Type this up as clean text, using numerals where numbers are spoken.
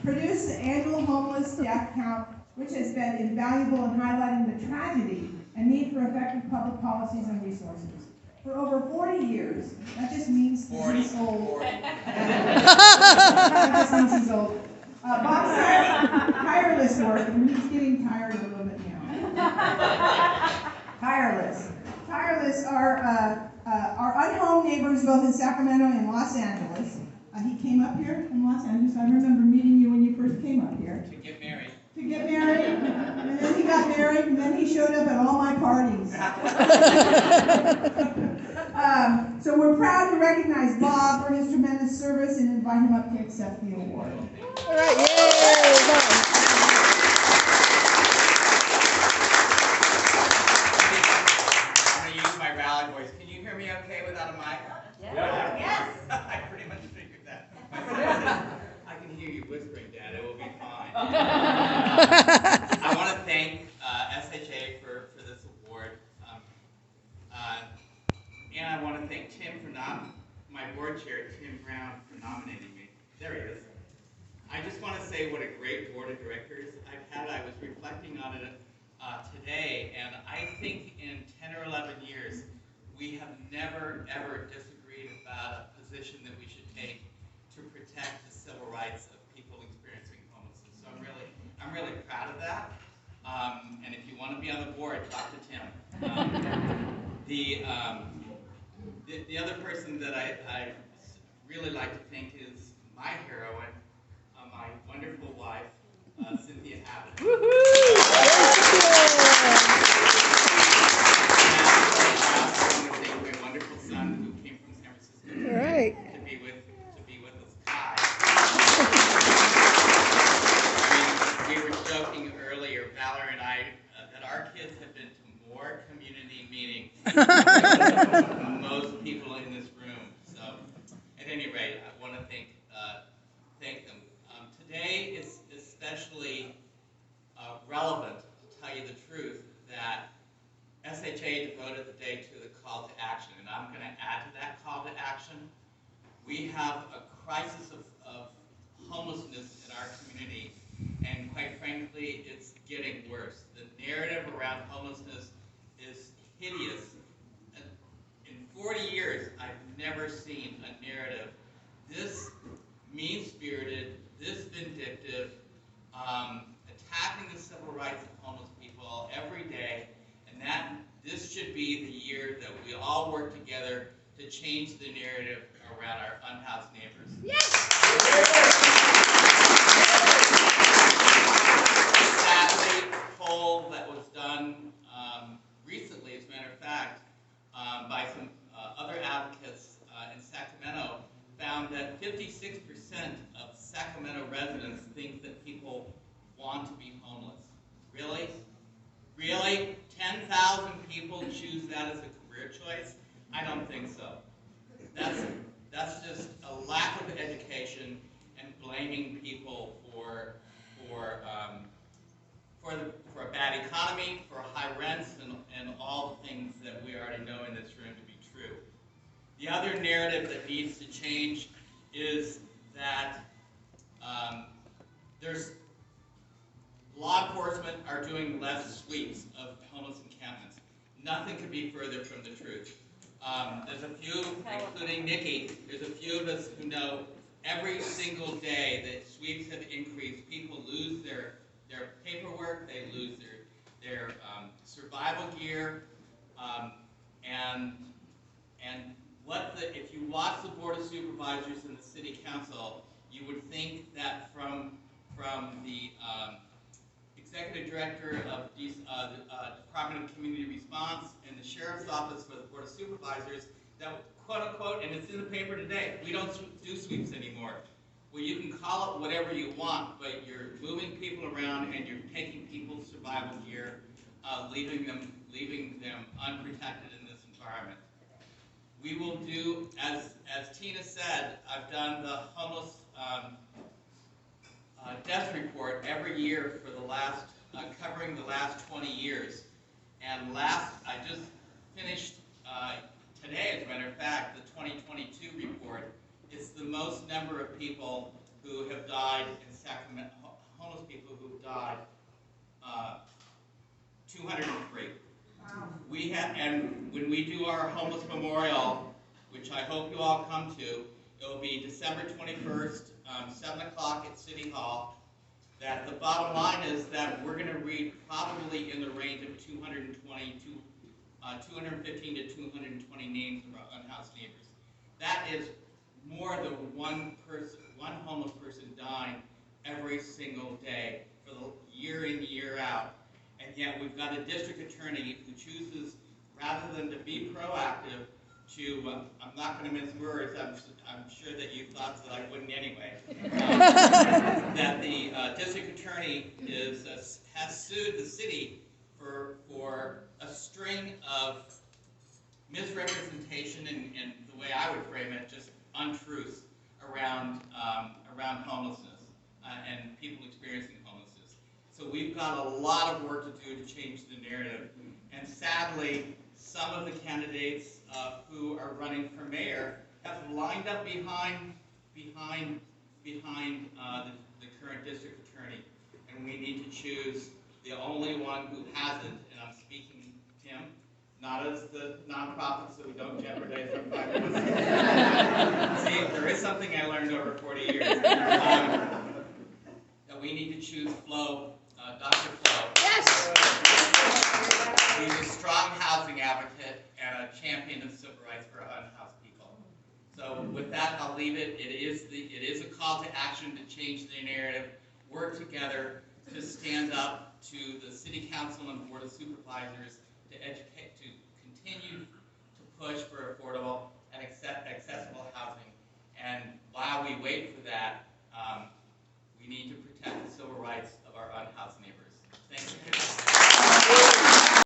produced the annual homeless death count, which has been invaluable in highlighting the tragedy and need for effective public policies and resources. For over 40 years, that just means he's old. That just means he's old. Bob's tireless work, and he's getting tired a little bit now. Tireless are unhomed neighbors both in Sacramento and Los Angeles. He came up here in Los Angeles. I remember meeting you when you first came up here. To get married. And then he got married, and then he showed up at all my parties. So we're proud to recognize Bob for his tremendous service and invite him up to accept the award. All right, yay! I'm going to use my rally voice. Can you hear me okay without a mic? Yeah. Yes. I pretty much figured that. My friend said, I can hear you whispering, Dad. It will be fine. I want to thank SHA for this award. And I want to thank Tim my board chair, Tim Brown, for nominating me. There he is. I just want to say what a great board of directors I've had. I was reflecting on it today, and I think in 10 or 11 years, we have never, ever disagreed about a position that we should take to protect the civil rights of people experiencing homelessness. So I'm really proud of that. And if you want to be on the board, talk to Tim. The other person that I really like to thank is my heroine, my wonderful wife, Cynthia Abbott. And I want to thank my wonderful son who came from San Francisco All right. to be with us. Hi. We were joking earlier, Valerie and I, that our kids have been to more community meetings than most people in this room. So, at any rate, I want to thank them. Today is especially relevant, to tell you the truth, that SHA devoted the day to the call to action, and I'm going to add to that call to action. We have a crisis of homelessness in our community, and quite frankly, it's getting worse. The narrative around homelessness is hideous. In 40 years, I've never seen a narrative this mean-spirited, this vindictive, attacking the civil rights of homeless people every day, and that this should be the year that we all work together to change the narrative around our unhoused neighbors. Yes! Sadly, a poll that was done recently, as a matter of fact, by some other advocates in Sacramento, found that 56% of Sacramento residents think that people want to be homeless. Really? Really? 10,000 people choose that as a career choice? I don't think so. That's just a lack of education and blaming people for a bad economy, for high rents, and all the things that we already know in this room to be true. The other narrative that needs to change is that there's law enforcement are doing less sweeps of homeless encampments. Nothing could be further from the truth. There's a few, including Nikki, there's a few of us who know every single day that sweeps have increased. People lose their paperwork, they lose their survival gear, and if you watch the Board of Supervisors and the City Council, you would think that from the Executive Director of the Department of Community Response and the Sheriff's Office for the Board of Supervisors, that quote unquote, and it's in the paper today, we don't do sweeps anymore. Well, you can call it whatever you want, but you're moving people around and you're taking people's survival gear, leaving them unprotected in this environment. We will do, as Tina said, I've done the homeless death report every year for the last, covering the last 20 years. And I just finished today, as a matter of fact, the 2022 report. It's the most number of people who have died in Sacramento died, 203. We have, and when we do our homeless memorial, which I hope you all come to, it will be December 21st, 7 o'clock at City Hall. That the bottom line is that we're going to read probably in the range of 215 to 220 names of our unhoused neighbors. That is more than one homeless person dying every single day for the year in, year out. And yet we've got a district attorney who chooses, rather than to be proactive, to, I'm not going to mince words, I'm sure that you thought that I wouldn't anyway, that the district attorney has sued the city for a string of misrepresentation and the way I would frame it, just untruths around homelessness and people experiencing homelessness. So we've got a lot of work to do to change the narrative. And sadly, some of the candidates who are running for mayor have lined up behind the current district attorney. And we need to choose the only one who hasn't, and I'm speaking him, not as the nonprofit, so we don't jeopardize our private. See, there is something I learned over 40 years. That we need to choose Flo, Dr. Flo. Yes! He's a strong housing advocate and a champion of civil rights for unhoused people. So with that, I'll leave it. It is a call to action to change the narrative. Work together to stand up to the City Council and Board of Supervisors to educate, to continue to push for affordable and accessible housing. And while we wait for that, we need to protect the civil rights of our unhoused